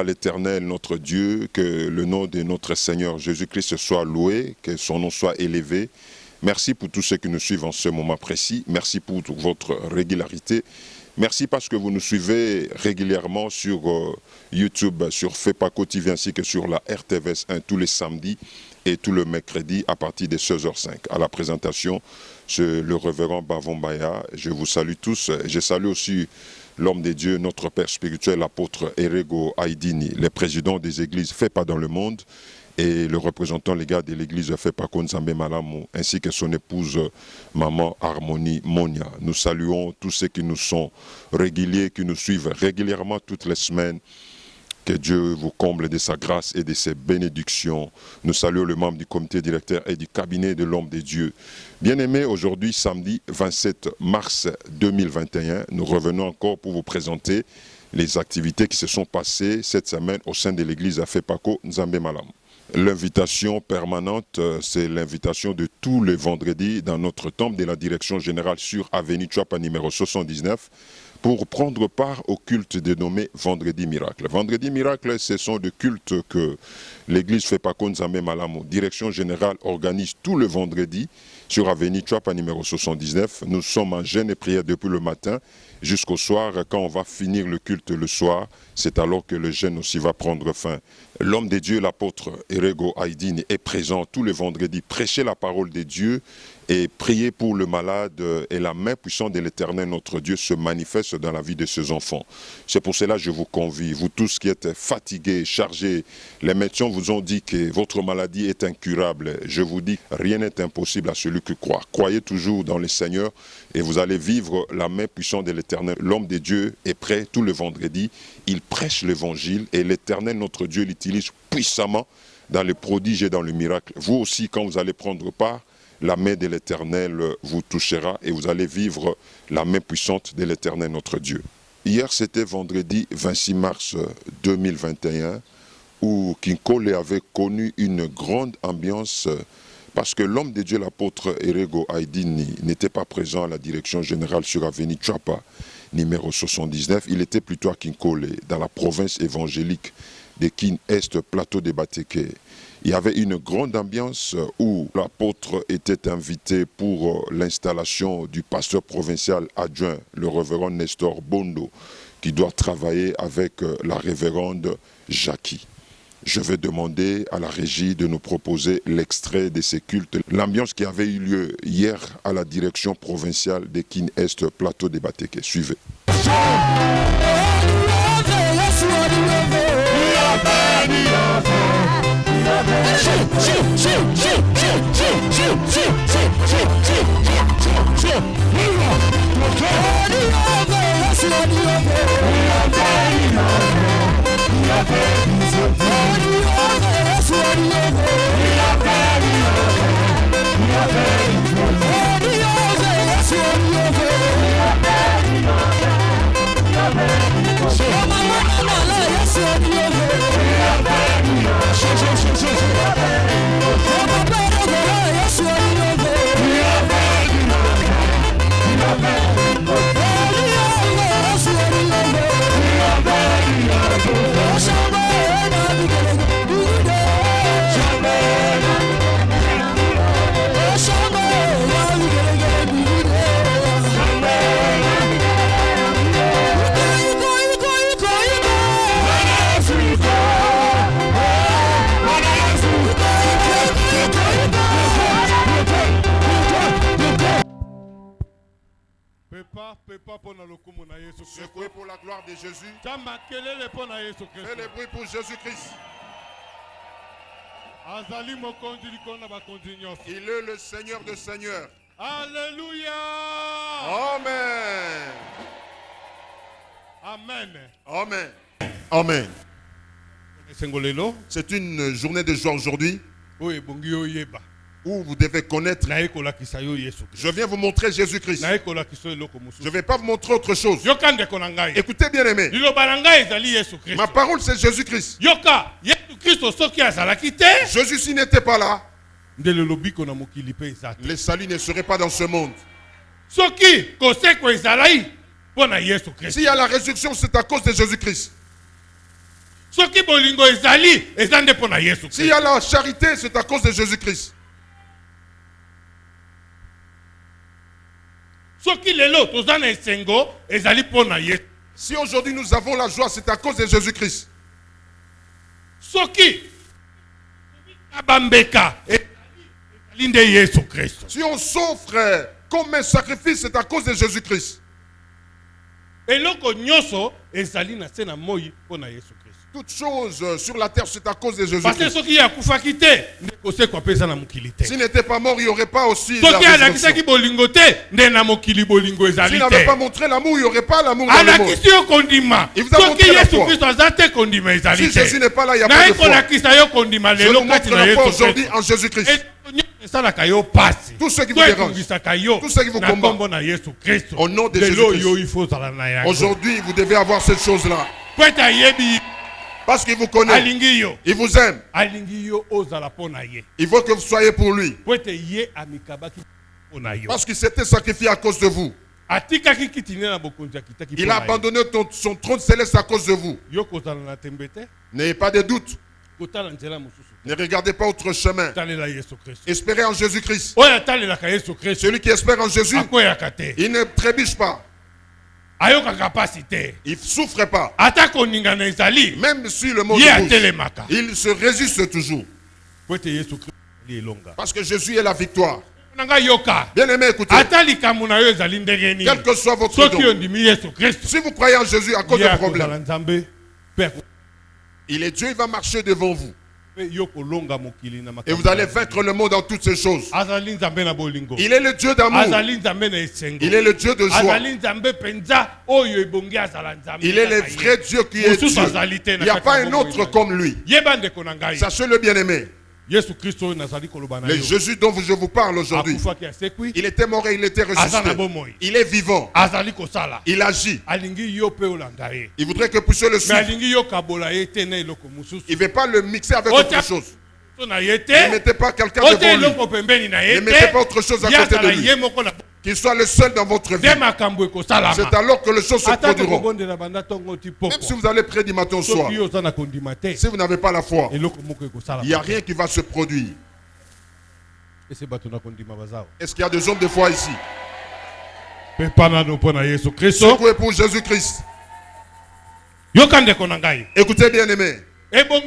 à l'Éternel, notre Dieu, que le nom de notre Seigneur Jésus-Christ soit loué, que son nom soit élevé. Merci pour tous ceux qui nous suivent en ce moment précis. Merci pour votre régularité. Merci parce que vous nous suivez régulièrement sur YouTube, sur FEPACO TV ainsi que sur la RTVS 1 tous les samedis et tous les mercredis à partir de 16h05. À la présentation, c'est le révérend Bavon Baya. Je vous salue tous. Je salue aussi l'homme de Dieu, notre Père spirituel, l'apôtre Erego Aïdini, le président des églises FEPA dans le monde et le représentant légal de l'église FEPACO Nzambe Malamu, ainsi que son épouse Maman Harmonie Monia. Nous saluons tous ceux qui nous sont réguliers, qui nous suivent régulièrement toutes les semaines. Que Dieu vous comble de sa grâce et de ses bénédictions. Nous saluons le membre du comité directeur et du cabinet de l'homme de Dieu. Bien-aimés, aujourd'hui, samedi 27 mars 2021, nous revenons encore pour vous présenter les activités qui se sont passées cette semaine au sein de l'église à FEPACO Nzambe Malamu. L'invitation permanente, c'est l'invitation de tous les vendredis dans notre temple de la direction générale sur Avenue Chouapa numéro 79 pour prendre part au culte dénommé Vendredi Miracle. Vendredi Miracle, ce sont des cultes que l'église FEPACO Nzambe Malamu, direction générale, organise tous les vendredis sur Avenue Chouapa numéro 79. Nous sommes en jeûne et prière depuis le matin jusqu'au soir. Quand on va finir le culte le soir, c'est alors que le jeûne aussi va prendre fin. L'homme de Dieu, l'apôtre Erego Aïdini, est présent tous les vendredis, prêcher la parole de Dieu et prier pour le malade, et la main puissante de l'Éternel, notre Dieu, se manifeste dans la vie de ses enfants. C'est pour cela que je vous convie, vous tous qui êtes fatigués, chargés, les médecins vous ont dit que votre maladie est incurable. Je vous dis, rien n'est impossible à celui qui croit. Croyez toujours dans le Seigneur et vous allez vivre la main puissante de l'Éternel. L'homme de Dieu est prêt tous les vendredis, il prêche l'Évangile et l'Éternel, notre Dieu, l'utilise puissamment dans les prodiges et dans le miracle. Vous aussi, quand vous allez prendre part, la main de l'Éternel vous touchera et vous allez vivre la main puissante de l'Éternel, notre Dieu. Hier, c'était vendredi 26 mars 2021 où Kinkole avait connu une grande ambiance parce que l'homme de Dieu, l'apôtre Erego Aïdini, n'était pas présent à la direction générale sur Avenue Chouapa, numéro 79. Il était plutôt à Kinkole, dans la province évangélique de Kin-Est, plateau de Bateke. Il y avait une grande ambiance où l'apôtre était invité pour l'installation du pasteur provincial adjoint, le révérend Nestor Bondo, qui doit travailler avec la révérende Jackie. Je vais demander à la régie de nous proposer l'extrait de ces cultes. L'ambiance qui avait eu lieu hier à la direction provinciale de Kin-Est, plateau de Bateke. Suivez. Secouez pour la gloire de Jésus. Fais le bruit pour Jésus-Christ. Il est le Seigneur des Seigneurs. Alléluia. Amen. Amen. Amen. Amen. C'est une journée de joie aujourd'hui où vous devez connaître. Je viens vous montrer Jésus-Christ. Je ne vais pas vous montrer autre chose. Écoutez bien aimé. Ma parole c'est Jésus-Christ. Jésus-Christ n'était pas là. Le salut ne serait pas dans ce monde. S'il y a la résurrection, c'est à cause de Jésus-Christ. S'il y a la charité, c'est à cause de Jésus-Christ. Si aujourd'hui nous avons la joie, c'est à cause de Jésus-Christ. Si on s'offre comme un sacrifice, c'est à cause de Jésus-Christ. Toutes choses sur la terre, c'est à cause de Jésus-Christ. S'il n'était pas mort, il n'y aurait pas aussi la résurrection. S'il n'avait pas montré l'amour, il n'y aurait pas l'amour dans le monde. Il vous a montré la foi. Si Jésus n'est pas là, il n'y a pas de foi. Je vous montre la foi aujourd'hui en Jésus-Christ. Tout ce qui vous dérange, tout ce qui vous combat, au nom de Jésus-Christ. Aujourd'hui, vous devez avoir cette chose-là. Parce qu'il vous connaît, il vous aime. Il veut que vous soyez pour lui. Parce qu'il s'était sacrifié à cause de vous. Il a abandonné son trône céleste à cause de vous. N'ayez pas de doute. Ne regardez pas autre chemin. Espérez en Jésus-Christ. Celui qui espère en Jésus, il ne trébuche pas. Il ne souffre pas. Même si le monde bouge, il se résiste toujours. Parce que Jésus est la victoire. Bien aimé, écoutez. Quel que soit votre don, si vous croyez en Jésus à cause de problèmes, il est Dieu, il va marcher devant vous. Et vous allez vaincre le monde dans toutes ces choses. Il est le Dieu d'amour. Il est le Dieu de joie. Il est le vrai Dieu qui est Dieu. Il n'y a pas un autre comme lui. Sachez-le, bien-aimé. Le Jésus dont je vous parle aujourd'hui, il était mort et il était ressuscité. Il est vivant. Il agit. Il voudrait que vous puissiez le suivre. Il ne veut pas le mixer avec autre chose. Ne mettez pas quelqu'un devant lui. Ne mettez pas autre chose à côté de lui. Qu'il soit le seul dans votre vie. C'est alors que les choses se produiront. Même si vous allez près du matin au soir, si vous n'avez pas la foi, il n'y a rien qui va se produire. Est-ce qu'il y a des hommes de foi ici? Secouez pour Jésus-Christ. Écoutez, bien aimé. Vous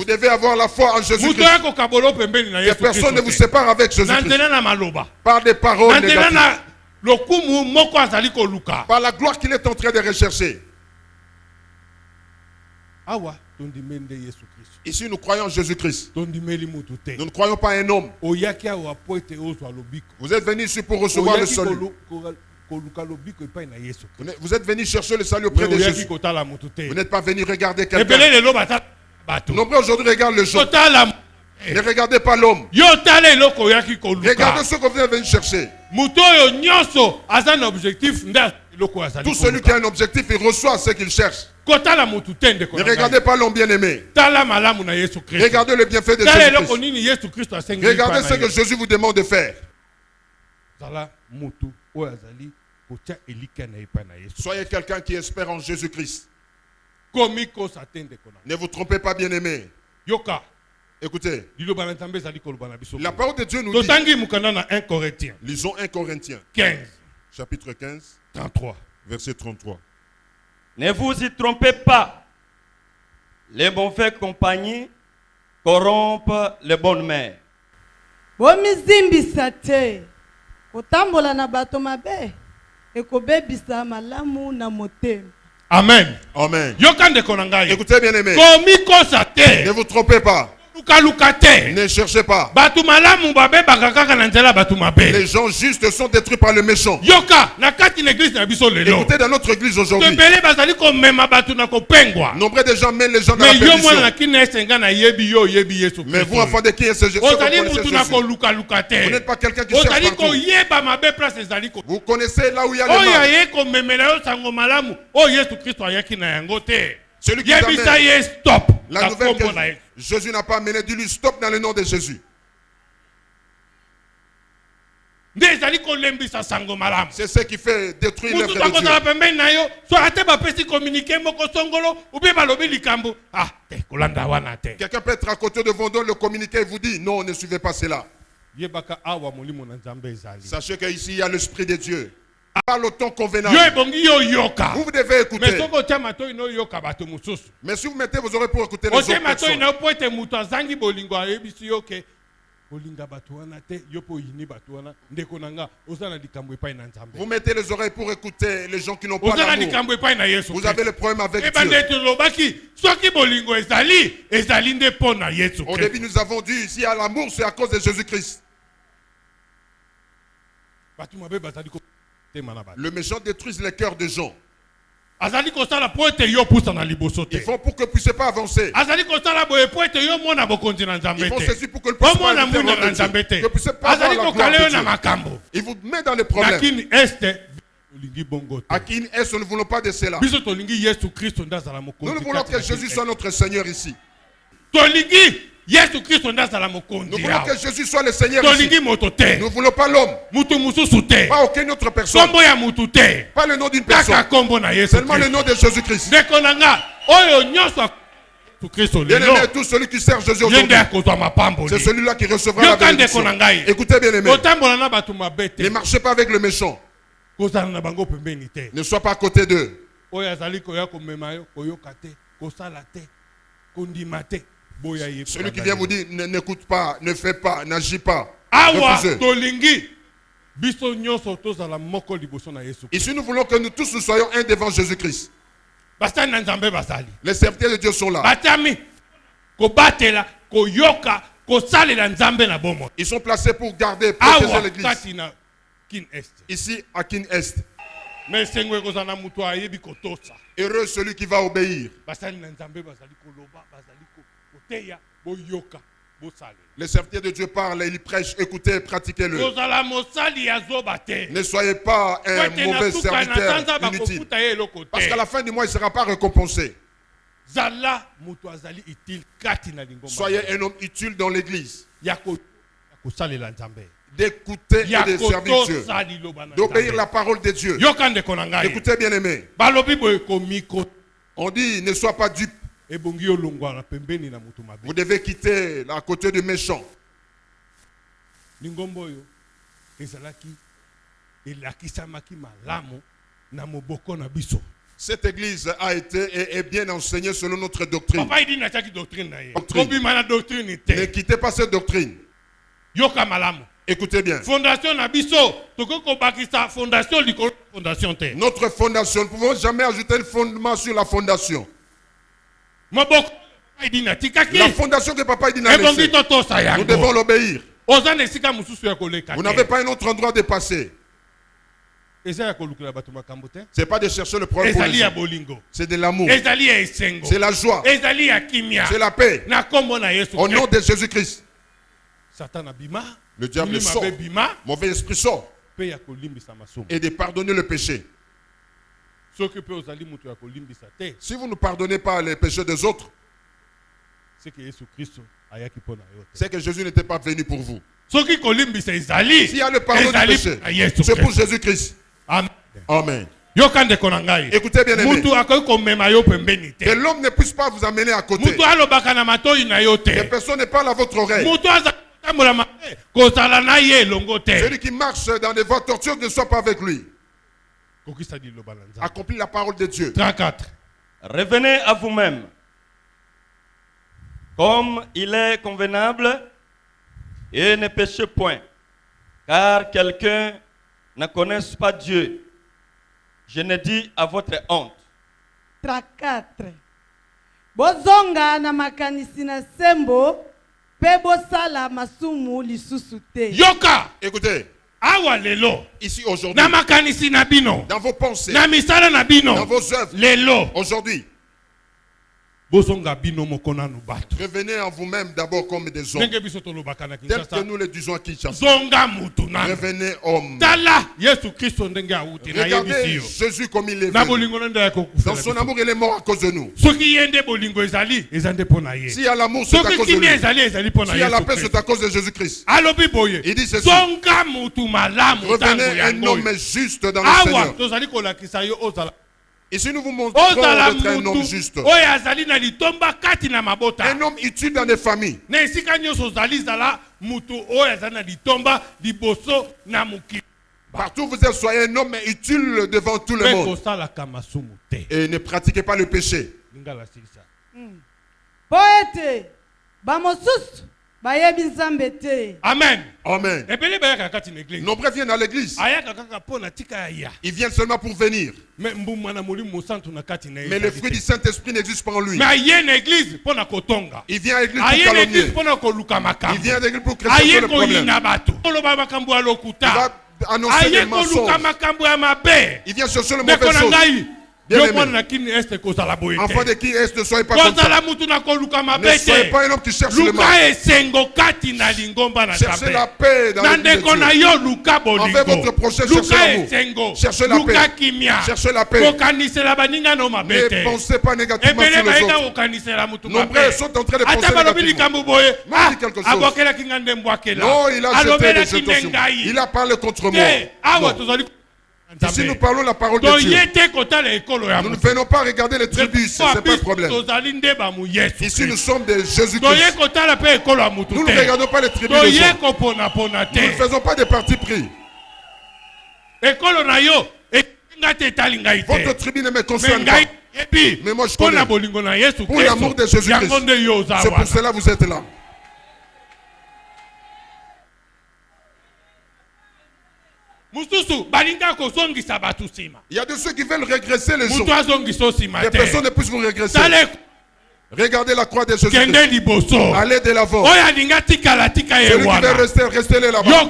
devez avoir la foi en Jésus-Christ. Que personne ne vous sépare avec Jésus-Christ. Par des paroles négatives. Par la gloire qu'il est en train de rechercher. Ici, nous croyons en Jésus-Christ. Nous ne croyons pas à un homme. Vous êtes venus ici pour recevoir le salut. Vous êtes venu chercher le salut auprès de Jésus. Vous n'êtes pas venu regarder quelqu'un. Nombreux aujourd'hui regardent le jour. Ne regardez pas l'homme. Regardez ce que vous êtes venu chercher. Tout celui qui a un objectif, il reçoit ce qu'il cherche. Ne regardez pas l'homme bien-aimé. Regardez le bienfait de Jésus-Christ. Regardez ce que Jésus vous demande de faire. Soyez quelqu'un qui espère en Jésus-Christ. Ne vous trompez pas, bien-aimé. Écoutez, la parole de Dieu nous dit, lisons 1 Corinthiens 15, chapitre 15, 33, verset 33. Ne vous y trompez pas, les mauvaises compagnies corrompent les bonnes mères. Amen. Amen. Écoutez, bien aimé. Ne vous trompez pas. Ne cherchez pas. Les gens justes sont détruits par le méchant. Écoutez, dans notre église aujourd'hui, nombreux de gens mènent les gens dans la perdition. Mais vous, enfants de qui est ce Jésus? Vous n'êtes pas quelqu'un qui cherche partout. Vous connaissez là où il y a le mal. Celui qui amène la nouvelle que Jésus n'a pas amené, dis-lui stop dans le nom de Jésus. C'est ce qui fait détruire l'œuvre de Dieu. Quelqu'un peut être à côté de vous, donne le communiqué et vous dit non, ne suivez pas cela. Sachez qu'ici il y a l'esprit de Dieu. Parle au temps convenable. Vous devez écouter. Mais si vous mettez vos oreilles pour écouter les autres personnes, vous mettez les oreilles pour écouter les gens qui n'ont pas l'amour. Vous avez le problème avec Dieu. Au début nous avons dit ici à l'amour c'est à cause de Jésus-Christ. Le méchant détruit les cœurs des gens. Ils font pour que vous ne puissiez pas avancer. Ils font ceci pour que le puissiez pas que vous puissiez pas avoir la gloire de Dieu. Ils vous mettent dans les problèmes. À qui est-ce nous ne voulons pas de cela. Nous ne voulons que Jésus soit notre Seigneur ici. Nous voulons que Jésus soit le Seigneur ici. Nous ne voulons pas l'homme. Pas aucune autre personne. Pas le nom d'une personne. Seulement le nom de Jésus-Christ. Bien-aimé, tout celui qui sert Jésus aujourd'hui, c'est celui-là qui recevra la bénédiction. Écoutez bien aimé. Ne marchez pas avec le méchant. Ne sois pas à côté d'eux. Celui qui vient vous dire n'écoute pas, ne fais pas, n'agis pas. Ici nous voulons que nous tous nous soyons un devant Jésus-Christ. Les serviteurs de Dieu sont là. Ils sont placés pour garder et protéger l'église. Ici à Kin Est. Heureux celui qui va obéir. Les serviteurs de Dieu parlent, ils prêchent, écoutez, pratiquez-le. Ne soyez pas un mauvais serviteur inutile. Parce qu'à la fin du mois, il ne sera pas récompensé. Soyez un homme utile dans l'église. D'écouter et de servir Dieu. D'obéir la parole de Dieu. Écoutez bien aimé. On dit ne sois pas dupe. Vous devez quitter à côté du méchant. Cette église a été et est bien enseignée selon notre doctrine. Ne quittez pas cette doctrine. Écoutez bien. Notre fondation, nous ne pouvons jamais ajouter un fondement sur la fondation. La fondation que papa a dit, nous devons l'obéir. Vous n'avez pas un autre endroit de passer. Ce n'est pas de chercher le problème pour les gens. C'est de l'amour. C'est la joie. C'est la paix. Au nom de Jésus-Christ. Le diable sort. Mauvais esprit sort. Et de pardonner le péché. Si vous ne pardonnez pas les péchés des autres, c'est que Jésus n'était pas venu pour vous. S'il y a le pardon du péché, c'est pour Jésus-Christ. Amen. Écoutez bien aimé. Que l'homme ne puisse pas vous amener à côté. Que personne ne parle à votre oreille. Celui qui marche dans des voies tortueuses ne soit pas avec lui. Accomplis la parole de Dieu. 34. Revenez à vous-même, comme il est convenable, et ne péchez point, car quelqu'un ne connaît pas Dieu. Je ne dis à votre honte. 34. Bozonga na makanisi na sembo, pe bosala masumu lisusu te. Yoka, écoutez. Ici aujourd'hui, dans vos pensées, dans vos œuvres, aujourd'hui, Revenez en vous-même d'abord comme des hommes. Tel que nous le disons à Kinshasa. Revenez homme. Regardez Jésus comme il est venu. Dans son amour, il est mort à cause de nous. S'il y a l'amour, c'est à cause de lui. S'il y a la paix, c'est à cause de Jésus-Christ. Il dit ceci. Revenez un homme juste dans le Seigneur. Ici, nous vous montrons d'être un homme juste. Un homme utile dans des familles. Partout où vous êtes, soyez un homme utile devant tout le monde. Et ne pratiquez pas le péché. Amen. Amen. Nombreux viennent à l'église. Ils viennent seulement pour venir. Mais le fruit du Saint-Esprit n'existe pas en lui. Il vient à l'église pour calomnier. Il vient à l'église pour créer le problème. Il va annoncer des mensonges. Il vient chercher le mauvais chose. Enfant de qui est-ce, ne soyez pas comme ça. Ne soyez pas un homme qui cherche le mal. Cherchez la paix dans l'église de Dieu. Envers votre prochain, cherchez l'amour. Cherchez la paix. Cherchez la paix. Ne pensez pas négativement sur les autres. Nombreux sont en train de penser négativement. Moi, je dis quelque chose. Non, il a jeté des jetons sur moi. Il a parlé contre moi. Ici, nous parlons la parole de Dieu. Nous ne venons pas regarder les tribus, ce n'est pas le problème. Ici, nous sommes de Jésus-Christ. Nous ne regardons pas les tribus des autres. Nous ne faisons pas des partis pris. Votre tribu ne me concerne pas. Mais moi, je connais. Pour l'amour de Jésus-Christ. C'est pour cela que vous êtes là. Il y a de ceux qui veulent régresser les gens. Les personnes ne puissent vous régresser. Regardez la croix de Jésus-Christ. Allez de l'avant. Celui qui veut rester, restez-le là-bas.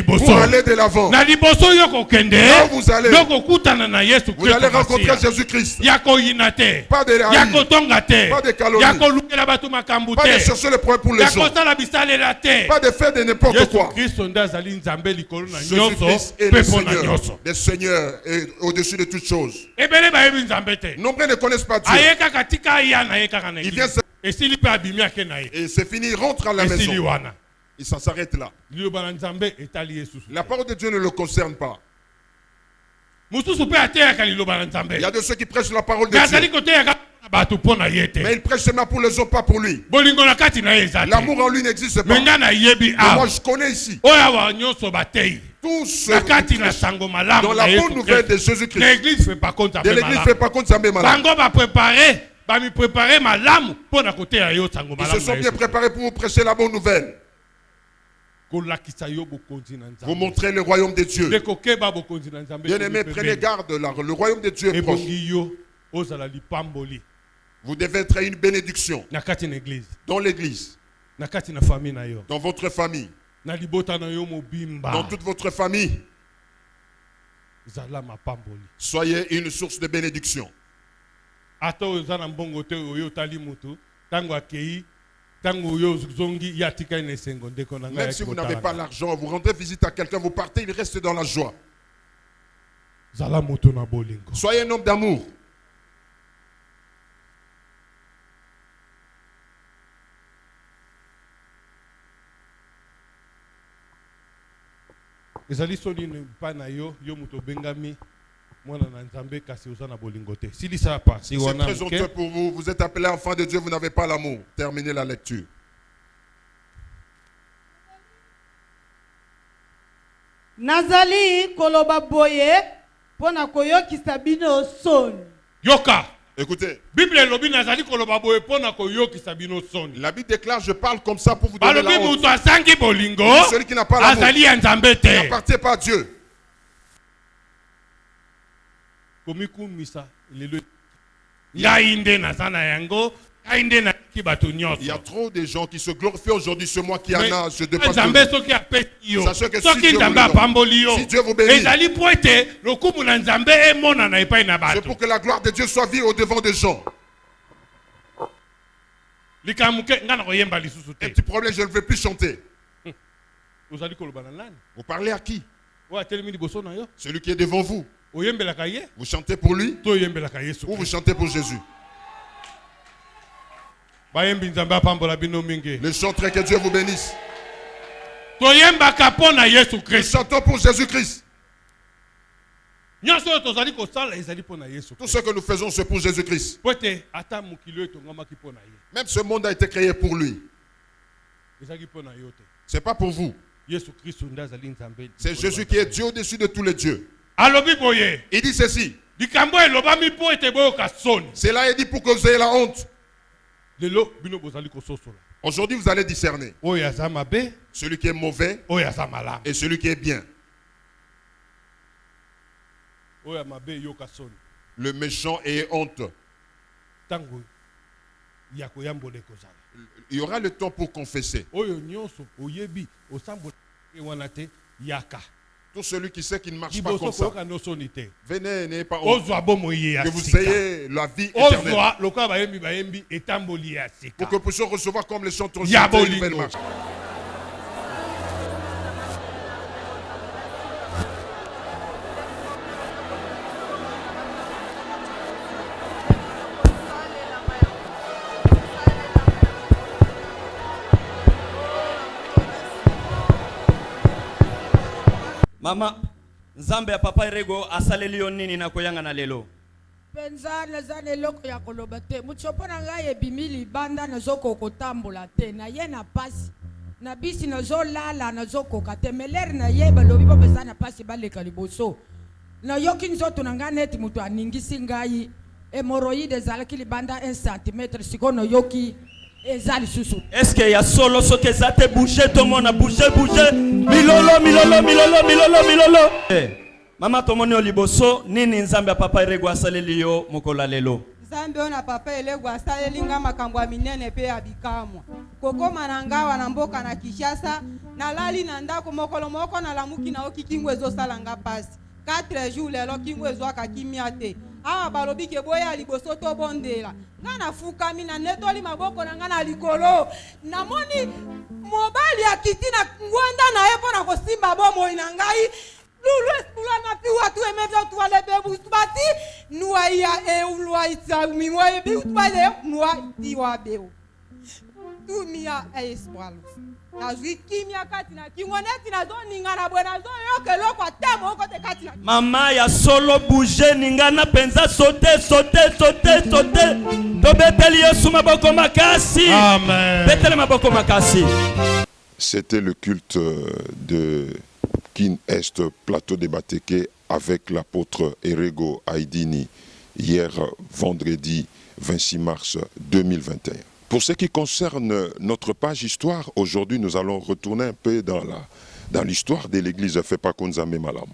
Pour aller de l'avant. Là vous allez rencontrer Jésus-Christ. Pas de haïs, pas de calomnie, pas de chercher le problème pour les gens, pas de faire de n'importe quoi. Jésus-Christ est le Seigneur des seigneurs et au-dessus de toutes choses. Nombreux ne connaissent pas Dieu. Il vient et c'est fini, il rentre à la maison. Il s'en s'arrête là. La parole de Dieu ne le concerne pas. Il y a de ceux qui prêchent la parole de Dieu. Mais il prêche seulement pour les autres, pas pour lui. L'amour en lui n'existe pas. Mais moi je connais ici tous ceux qui prêchent dans la bonne nouvelle de Jésus-Christ. L'église ne fait pas compte de l'église ne fait pas compte de sa même malade. Ils se sont bien préparés pour vous prêcher la bonne nouvelle. Vous montrez le royaume de Dieu. Bien-aimés, prenez garde là. Le royaume de Dieu est proche. Vous devez être une bénédiction dans l'église, dans votre famille, dans toute votre famille. Soyez une source de bénédiction. Même si vous n'avez pas l'argent, vous rendez visite à quelqu'un, vous partez, il reste dans la joie. Soyez un homme d'amour. C'est très honteux pour vous. Vous êtes appelé enfant de Dieu, vous n'avez pas l'amour. Terminez la lecture. Nazali koloba boye pona koyokisa bino soni. Yoka. Écoutez. La Bible déclare, je parle comme ça pour vous donner la honte. Celui qui n'a pas l'amour, il n'appartient pas à Dieu. Il y a trop de gens qui se glorifient aujourd'hui. Ce moi qui en a, je dépasse. Sachez que si Dieu vous bénit, c'est pour que la gloire de Dieu soit vue au devant des gens. Un petit problème, je ne veux plus chanter. Vous parlez à qui? Celui qui est devant vous. Vous chantez pour lui ou vous chantez pour Jésus? Le chanteur, que Dieu vous bénisse. Nous chantons pour Jésus-Christ. Tout ce que nous faisons, c'est pour Jésus-Christ. Même ce monde a été créé pour lui. Ce n'est pas pour vous. C'est Jésus qui est Dieu au-dessus de tous les dieux. Il dit ceci. Cela est dit pour que vous ayez la honte. Aujourd'hui, vous allez discerner celui qui est mauvais et celui qui est bien. Le méchant et honte. Il y aura le temps pour confesser. Tout celui qui sait qu'il ne marche pas comme ça, venez, n'ayez pas honte, que vous ayez la vie éternelle, pour que vous puissiez recevoir comme les chanteurs une nouvelle marche. Mama, Nzambe ya papa Erego asaleli yo nini na koyanga na lelo? Penza naza neloko ya koloba te. Mutsopo na ngai ebimili banda nazoko kotambola te. Na ye na pasi. Na bisi nazolala nazokoka te. Meleri na ye balobi bo pesa na pasi baleka liboso. Na yoki nzoto na ngai neti mutu aningisi ngai. Hemorroïde ezalaki libanda 1 cm sikono yoki. Est-ce qu'il y a solo ce que ça te bouché tout le monde a bouché milolo mama to moni oliboso nini nzambe ya papa Erego asaleli yo mokola lelo? Nzambe ona papa Erego asaleli nga makambo ya minene pe ya bikamwa kokoma na ngawa na mboka na Kinshasa nalali na ndako mokolo moko na lamuki na okikingo ezosala nga pasi 4 jours lelo kingo ezwaka kimia te awa balobi ke boya liboso to bondela nga na fukami na netoli maboko na nga na likolo namoni mobali akiti na ngwanda na ye pona kosimba bomoi na ngai lulu espula na pi watu emevyo tuwale bebu tubati nuwa ya ulwa itsa miwa ebi utubale nuwa itiwa beu tumia espoir Mama ya solo bouger ningana penza sauter to beteli Yesu maboko makasi. Amen. Beteli maboko makasi. C'était le culte de Kin Est Plateau de Bateke avec l'apôtre Erego Aidini hier vendredi 26 mars 2021. Pour ce qui concerne notre page histoire, aujourd'hui nous allons retourner un peu dans l'histoire de l'église Fepako Nzambe Malamu.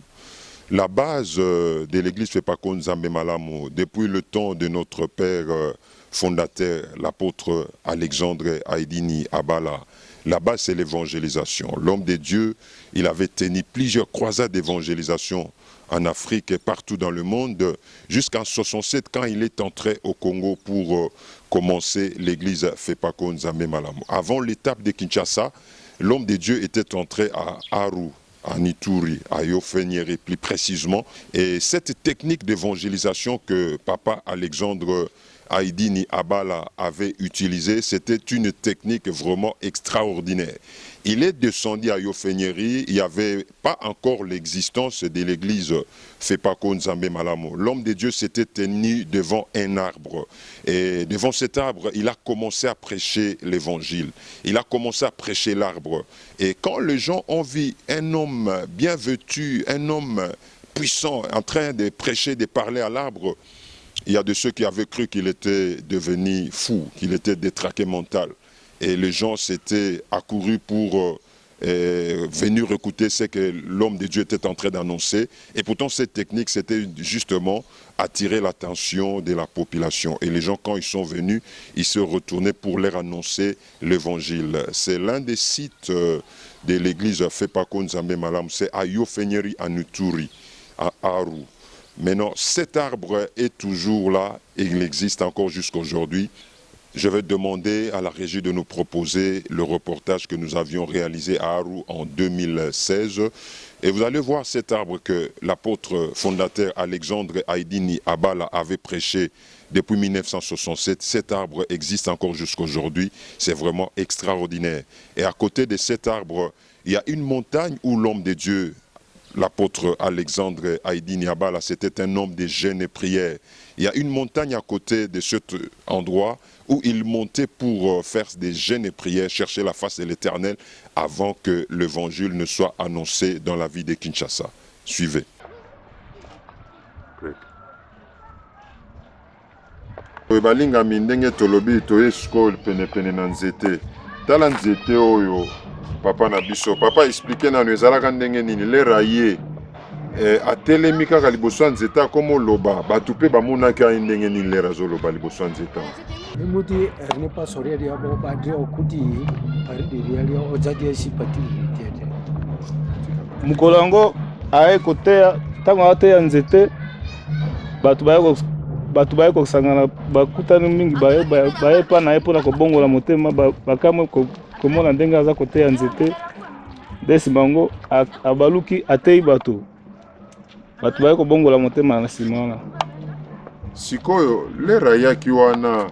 La base de l'église Fepako Nzambe Malamu, depuis le temps de notre père fondateur, l'apôtre Alexandre Aidini Abala, la base c'est l'évangélisation. L'homme de Dieu, il avait tenu plusieurs croisades d'évangélisation en Afrique et partout dans le monde, jusqu'en 67 quand il est entré au Congo pour commencer l'église Fepako Nzambe Malamu. Avant l'étape de Kinshasa, l'homme de Dieu était entré à Aru, à Ituri, à Yofenyere plus précisément. Et cette technique d'évangélisation que papa Alexandre Aidini Abala avait utilisée, c'était une technique vraiment extraordinaire. Il est descendu à Yofenyeri, il n'y avait pas encore l'existence de l'église Fepako Nzambe Malamu. L'homme de Dieu s'était tenu devant un arbre. Et devant cet arbre, il a commencé à prêcher l'évangile. Il a commencé à prêcher l'arbre. Et quand les gens ont vu un homme bien vêtu, un homme puissant en train de prêcher, de parler à l'arbre, il y a de ceux qui avaient cru qu'il était devenu fou, qu'il était détraqué mental. Et les gens s'étaient accourus pour venir écouter ce que l'homme de Dieu était en train d'annoncer. Et pourtant, cette technique, c'était justement attirer l'attention de la population. Et les gens, quand ils sont venus, ils se retournaient pour leur annoncer l'évangile. C'est l'un des sites de l'église Fepako Nzambe Malamu, c'est à Yofenyeri, à Ituri, à Aru. Maintenant, cet arbre est toujours là et il existe encore jusqu'à aujourd'hui. Je vais demander à la régie de nous proposer le reportage que nous avions réalisé à Aru en 2016. Et vous allez voir cet arbre que l'apôtre fondateur Alexandre Aïdini Abala avait prêché depuis 1967. Cet arbre existe encore jusqu'à aujourd'hui. C'est vraiment extraordinaire. Et à côté de cet arbre, il y a une montagne où l'homme de Dieu, l'apôtre Alexandre Aïdini Abala, c'était un homme de jeûne et prière. Il y a une montagne à côté de cet endroit où il montait pour faire des jeûnes et prières, chercher la face de l'Éternel avant que l'évangile ne soit annoncé dans la vie de Kinshasa. Suivez. Tala nzete oyo papa na biso papa expliquer na ezalaka ndenge nini lera ye atelemi kaka liboso ya nzete akoma oloba bato mpe bamonaki ayi ndenge nini lera azoloba liboso ya nzete emuti erne pasoria dia bo badre okuti aridiria lia ojadia sipati tiete mukolo yango aye koteya ntango ateya nzete bato baye kosangana bakutani mingi baye pa na ye mpona kobongola motema bakamwe komona ndenge aza koteya nzete nde nsima yango abaluki ateyi bato baye kobongola motema na nsima wana. Sikoyo lera yaki wana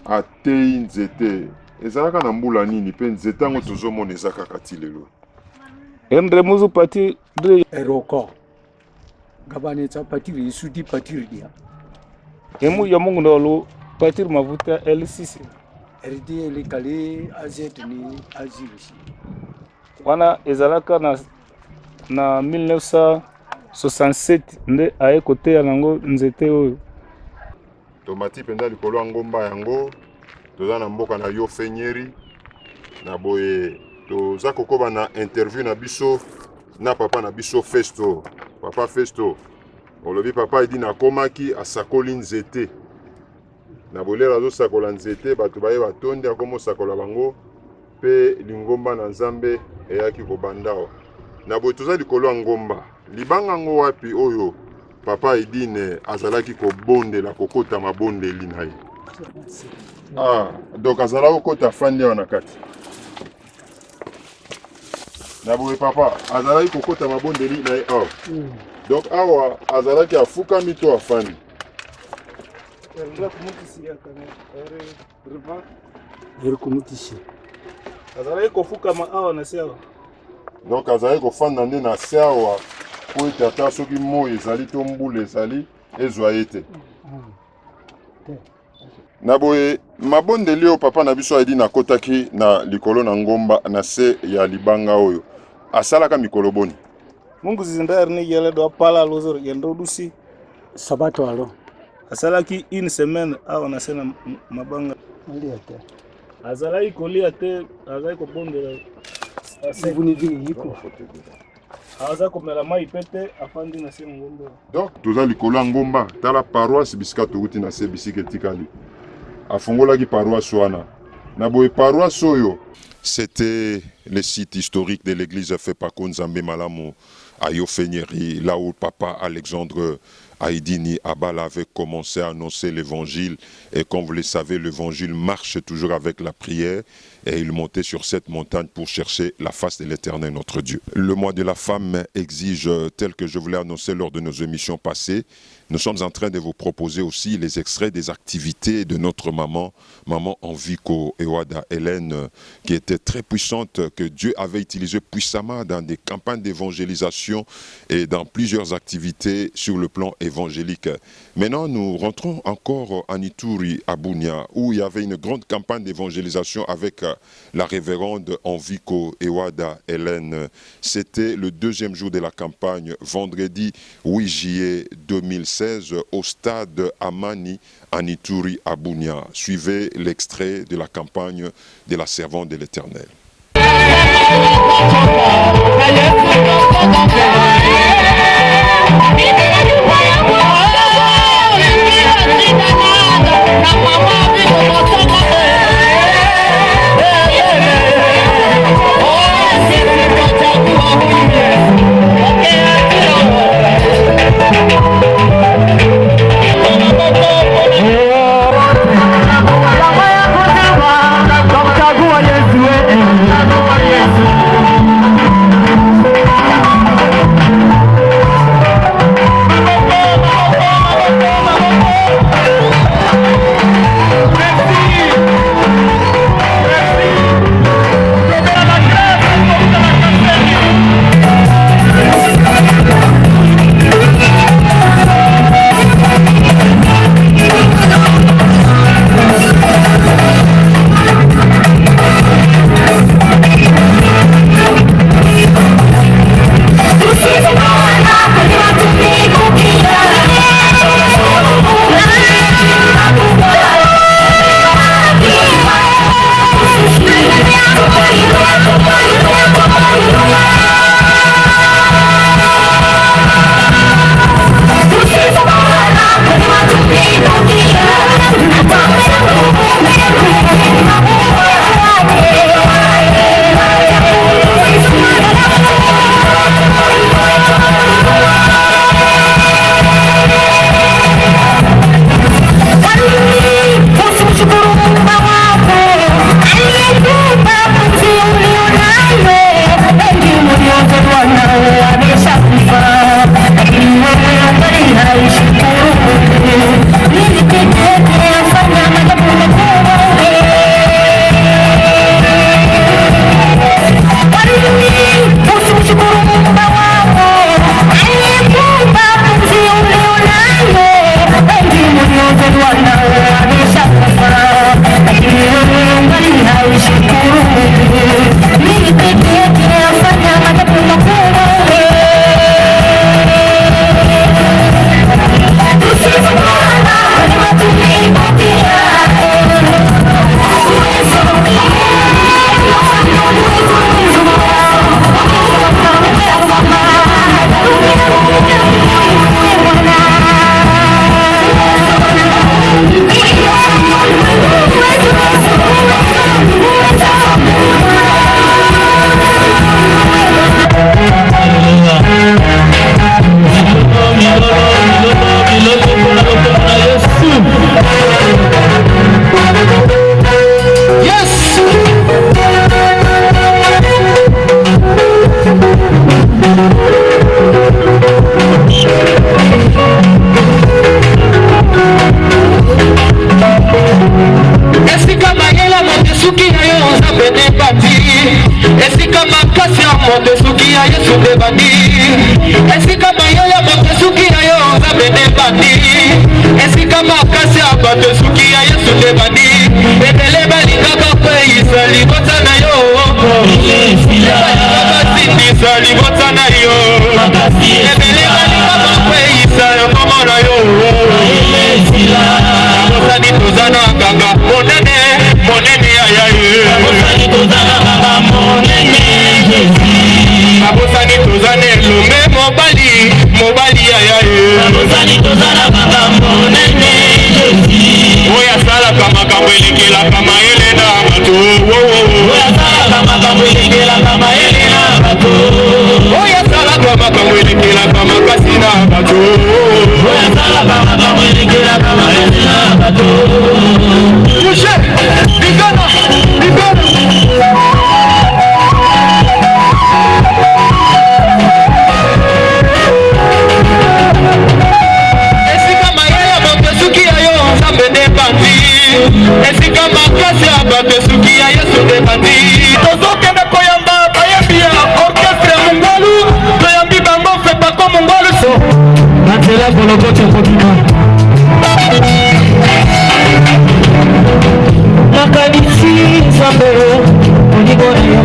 ateyi nzete ezalaka na mbula nini mpe nzete yango tozomona eza kaka ti lelo endre muzu pati dre eroko gabanetsa patiri isudi patiri dia emu ya mungu ndolo patiri mavuta L6 RD ele kale azet ni azirisi wana ezalaka na 1967 nde aye koteya nango nzete oyo tomati penda likolo ya ngomba yango toza na mboka na yo fenyeri na boye toza kokoba na interview na biso na papa na biso Festo. Papa Festo olobi papa edi nakomaki asakoli nzete na bolera azosakola nzete bato baye batondi akomosakola bango mpe lingomba na nzambe eyaki kobanda awa na boye toza likolo ya ngomba libanga ngo wapi oyo papa Edine azalaki kobondela kokota mabondeli na ye donc azala kokota fandi awa na kati na boye papa azalaki kokota mabondeli na ye awa donc awa azalaki afukami to afandi azalaki kofukama awa na se awa donc azalaki kofanda nde na se awa po ete ata soki moi ezali to mbula ezali ezwa ye te na boye mabondeli oyo papa na biso ayedi nakotaki na likolo na ngomba na se ya libanga oyo asalaka mikolo boni mungu zindari ni yele do pala lozo yendo dusi sabato alo asalaki une semaine awa na se na mabanga aliate azalaki kolia te azalaki kobondela asibuni yiko aza komela mai pete afandi na se ngomba donc toza likolo ya ngomba tala paroisse bisika touti na se bisika etikali afungolaki paroisse wana na boye paroisse oyo. C'était le site historique de l'église Fepako Nzambe Malamu à Yofenyeri, là où papa Alexandre Aïdini Abala avait commencé à annoncer l'évangile. Et comme vous le savez, l'évangile marche toujours avec la prière. Et il montait sur cette montagne pour chercher la face de l'Éternel, notre Dieu. Le mois de la femme exige, tel que je vous l'ai annoncé lors de nos émissions passées, nous sommes en train de vous proposer aussi les extraits des activités de notre maman Enviko Ewada Hélène, qui était très puissante, que Dieu avait utilisée puissamment dans des campagnes d'évangélisation et dans plusieurs activités sur le plan évangélique. Maintenant, nous rentrons encore en Ituri, à Bunia, où il y avait une grande campagne d'évangélisation avec la révérende Enviko Ewada Hélène. C'était le deuxième jour de la campagne, vendredi 8 juillet 2016, au stade Amani, en Ituri, à Bunia. Suivez l'extrait de la campagne de la servante de l'Éternel. La suki ya yo nzambe nebandi esika makasi ya moto suki ya yesu nebandi esika mayo ya moto suki ya yo nzambe nebandi esika makasi ya bato suki ya yesu nebandi ebele balingaka kweyisa libota na yo basindisa libota na yo ebele balingaka kweyisa mama na yo abosani tozana nganga monene monene ayaye abosani tozana nganga monene abosani tozana elombe mobali mobali ayaye abosani tozana nganga monene oya salaka makambo elekelaka mayele na bato oya salaka makambo elekelaka mayele na bato oya salaka makambo elekelaka makasi na bato oya salaka makambo elekelaka mayele na bato touche bigana bigana esika makasi ya bato suki ya yesu nebandi tozokende koyamba bayembi ya orchestre mongolu toyambi bango fetako mongolu so nanzela kolokote kobima makanisi nzambe olingo na yo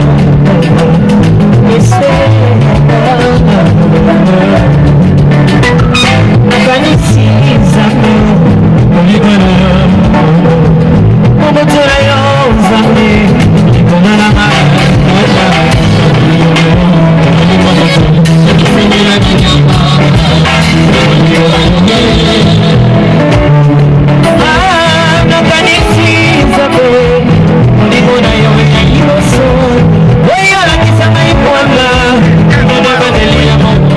makanisi nzambe olingo na yo Mobotola yo nzambe ikonana na nakanisi nzambe olingo na yo nyonso oyalakisanga ipwanga onabaneli ya moko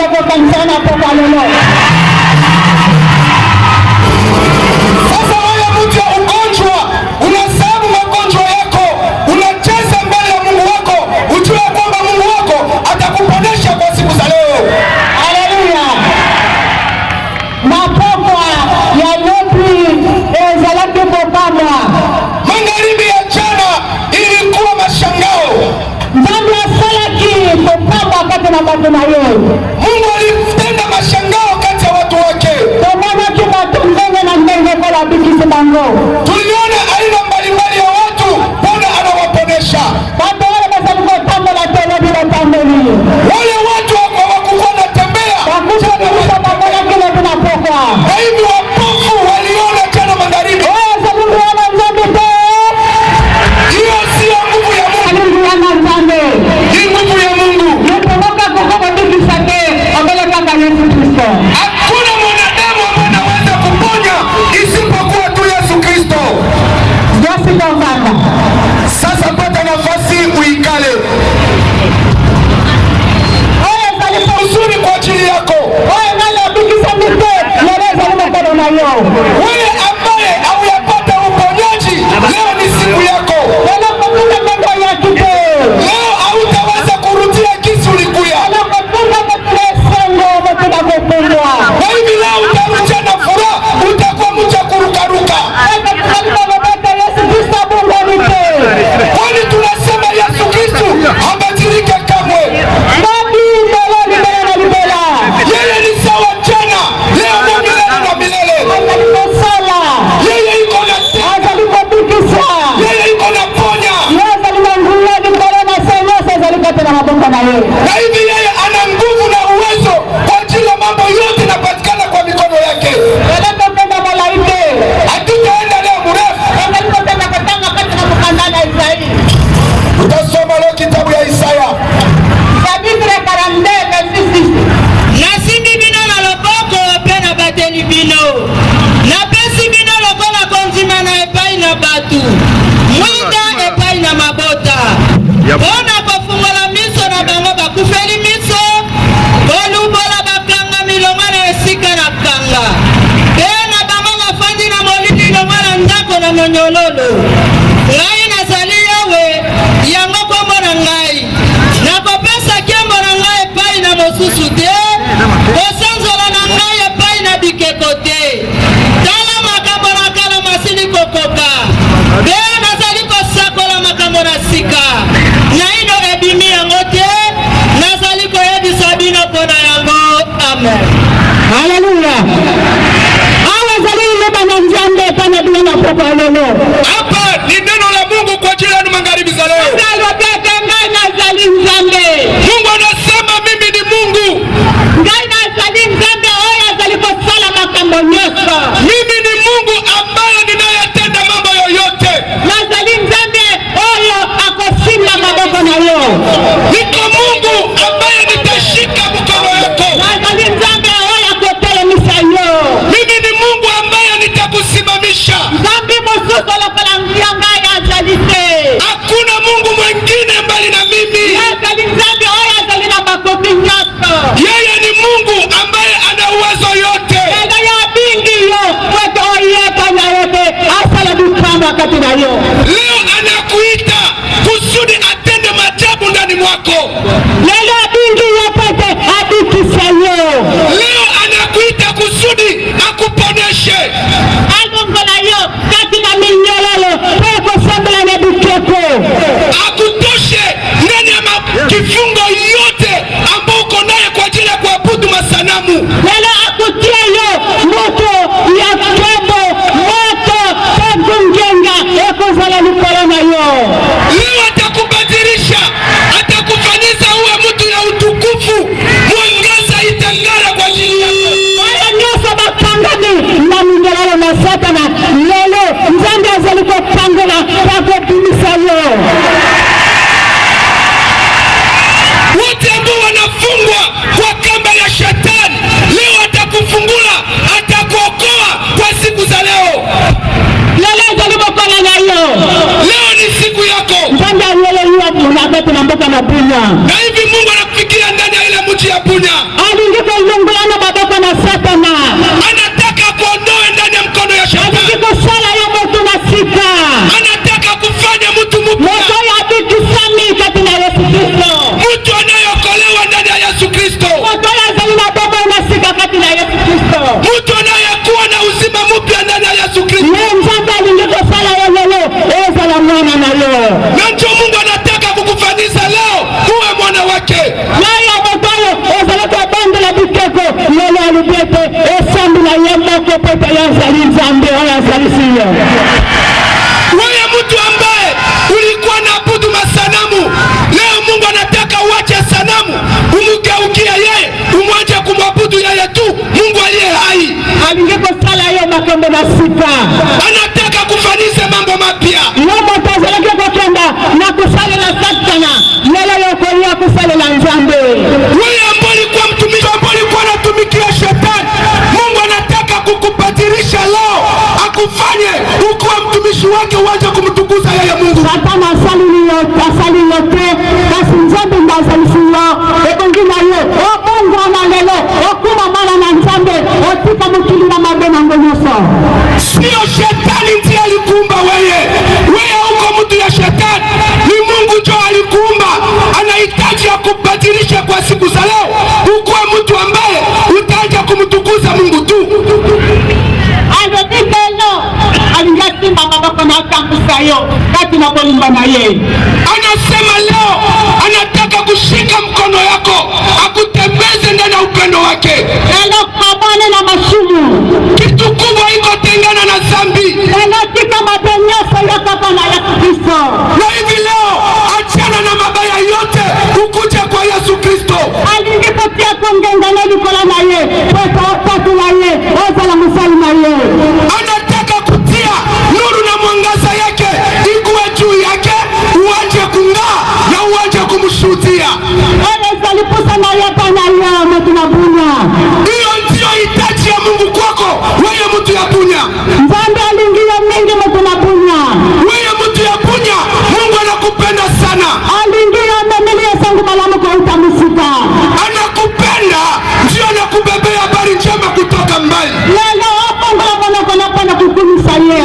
ndeko kanisani hapo leo. Sasa wewe mtu wa ugonjwa, unasabu magonjwa yako, unacheza mbele ya Mungu wako, ujue kwamba Mungu wako atakuponesha kwa siku za leo. Haleluya. Mapokwa ya yopi ezalaki popamwa. Magharibi ya jana ilikuwa mashangao. Nzambe asalaki popamwa kati na batu na yeye. Mungu alitenda mashangao kati ya watu wake. Tuliona aina mbalimbali ya watu, Bwana anawaponesha. Wale watu hawakuwa natembea, na hivi wapofu waliona jana magharibi. Hiyo sio nguvu ya Mungu, ni nguvu ya Mungu. Hakuna mwanadamu ambaye anaweza kuponya isipokuwa tu Yesu Kristo. Sasa pata nafasi uikale. Uzuri kwa ajili yako. Wewe ambaye hauyapata uponyaji, leo ni siku yako. Leo hautaweza kurudia kisi ulikuya. Na hivi leo utarudia na furaha, utakuwa mcha kurukaruka. Kwani tunasema Yesu Kristo habadilike kamwe. Yeye ni sawa jana, leo na milele na milele. Yeye iko na yeye iko na ponya. Na hivi yeye ana nguvu na uwezo kwa ajili ya mambo yote yanapatikana kwa mikono yake. Hatutaenda leo mrefu. Utasoma leo kitabu ya Isaya. Nasimi bino na loboko pe na bateli bino. Napesi bino lokola konzima na epai na batu. Mwinda epai na mabota. Bona kofungola miso na bango bakufeli miso. Kolubola bakanga milonga na esika na kanga. Pe na bango bafandi na molili longa na ndako na nonyololo. Ngai nazali Yawe, yango kombo na ngai. Nakopesa kembo na ngai epai na mosusu te. Kosanzola na ngai epai na bikeko te. Tala makambo na kala masili kokoka. Pe nazali kosakola makambo na sika. Naino ebimi yango te. Nazali koyebisa bino mpona yango. Amen. Haleluya. Hapa ni neno la Mungu kwa ajili ya magharibi za leo. Mungu anasema mimi ni Mungu. Mimi ni Mungu ambaye ninayetenda mambo yoyote. Niko Mungu ambaye nitashika mkono yako. Mimi ni Mungu ambaye nitakusimamisha. Hakuna Mungu mwingine mbali na mimi. Yeye ni Mungu ambaye ana uwezo yote. Leo anakuita kusudi atende maajabu ndani mwako. Leo anakuita kusudi akuponeshe. Akutoshe ndani ya kifungo yote ambao uko naye kwa ajili ya kuabudu masanamu. Leo atakubadilisha, atakufanyisa uwe mtu ya utukufu. Mwangaza itangara kwa ajili yako. Wote ambao wanafungwa kwa kamba ya shetani, leo atakufungula, atakuokoa kwa siku za leo. Leo ni siku yako. Na hivi Mungu anakufikia ndani ya ile mji ya Bunya. kuona maboko na Satana. Anataka kuondoe ndani ya mkono ya shetani. Akikosala ya mtu na sika. Anataka kufanya mtu mpya. Moto ya bitu sami katika Yesu Kristo. Mtu anayeokolewa ndani ya Yesu Kristo. Moto ya zali na baba na sika katika Yesu Kristo. Mtu anayekuwa na uzima mpya ndani ya Yesu Kristo. Yeye mzamba alingekosala ya leo, eza la mwana na leo. Na ndio Mungu anataka kukufanyisha leo uwe mwana wake. Leo motoyo eza la bande la bikeko, leo alibete esambi na yemba kwa pete ya zali nzambe ya zali siyo. Wewe mtu ambaye ulikuwa na abudu masanamu, leo Mungu anataka uache sanamu, umugeukie yeye, umwache kumwabudu yeye tu, Mungu aliye hai. Alingekosala hiyo makombe na sika. Anataka kufanyisha mambo mapya. Leo mtazaleke kwa kenda na kusala na Satana, leo yoko ya kusala na nzambe. Wewe ambaye ulikuwa mtumishi, ambaye ulikuwa unatumikia shetani, Mungu anataka kukubadilisha leo, akufanye ukuwe mtumishi wake, uanze kumtukuza yeye Mungu. Satana asali yote, basi nzambe ndazalisiyo, ekongina yo, Mungu analelo, okuma mala na nzambe, otika mukili na mabena ngonyoso. Sio shetani ndiye alikuumba wewe. Wewe uko mtu ya shetani. Ni Mungu ndio alikuumba. Anahitaji akubadilishe kwa siku za leo. Ukuwe mtu ambaye utaanza kumtukuza Mungu tu. Alibitelo, alingasimba mabako na kambusayo, kati na kolimba na yeye. Anasema leo, anataka kushika mkono yako, akutembeze ndani ya upendo wake. Elo kabane na mashumu. Kitu kubwa iko tengana na zambi. Elo tika mabenyeso ya kapa na Yesu Kristo. Na hivi leo, achana na mabaya yote, ukuje kwa Yesu Kristo. Alingipotia kongengane likola na ye, pesa opatu na ye, oza la musali na ye. Anataka kutia nuru na mwangaza yake ikuwe juu yake, uache kung'aa na uache kumshuhudia. Ole zalipusa na ye pana ye, mtu na bunya. Hiyo ndio hitaji ya Mungu kwako, wewe mtu ya bunya. Nzambe alingia mingi mtu na bunya. Wewe mtu ya bunya, Mungu anakupenda sana. Alingia memilia sangu malamu kwa utamusika. Anakupenda, ndio anakubebea habari njema kutoka mbali. Lelo hapo ngala kona kona kukumisa ye.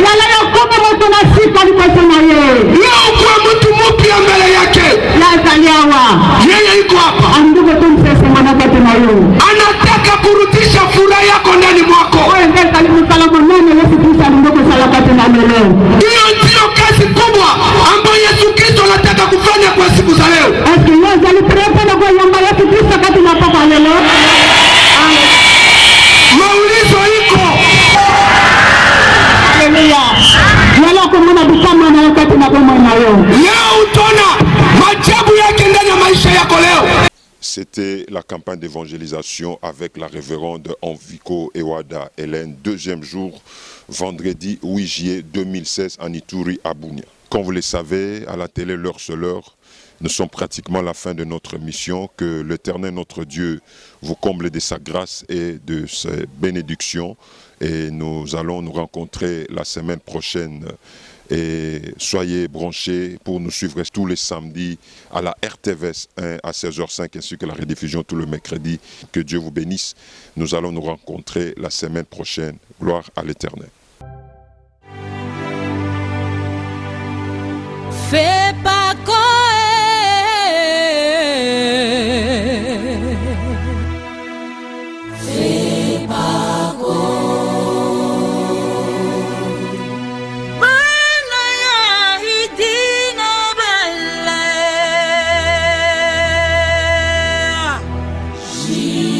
Lelo yakume mtu na sika lipote na ye. Leo kwa mtu mpya mbele yake. Lazaliawa. Yeye iko hapa. Andugo tumsese mwana kati na yo. Anataka kurudisha furaha yako ndani mwako. Wewe ndio kalimusalamu nene Yesu Kristo andugo salakati na lelo. Hiyo ndio kazi kubwa ambayo Yesu Kristo anataka kufanya kwa siku za leo. Eski Yesu aliprepa na kwa yamba Yesu Kristo kati na papa lelo. Maulizo iko. Haleluya. Yala kumuna bikama na wakati na bomo na yo. Leo utaona maajabu yake ndani ya maisha yako leo. C'était la campagne d'évangélisation avec la révérende Envico Ewada Hélène, deuxième jour, vendredi 8 juillet 2016 à Ituri, à Bunia. Comme vous le savez, à la télé, l'heure sur l'heure, nous sommes pratiquement à la fin de notre mission. Que l'Éternel, notre Dieu, vous comble de sa grâce et de ses bénédictions. Et nous allons nous rencontrer la semaine prochaine. Et soyez branchés pour nous suivre tous les samedis à la RTVS 1 à 16h05 ainsi que la rediffusion tous les mercredis. Que Dieu vous bénisse. Nous allons nous rencontrer la semaine prochaine. Gloire à l'Éternel. Fais pas Fais pas She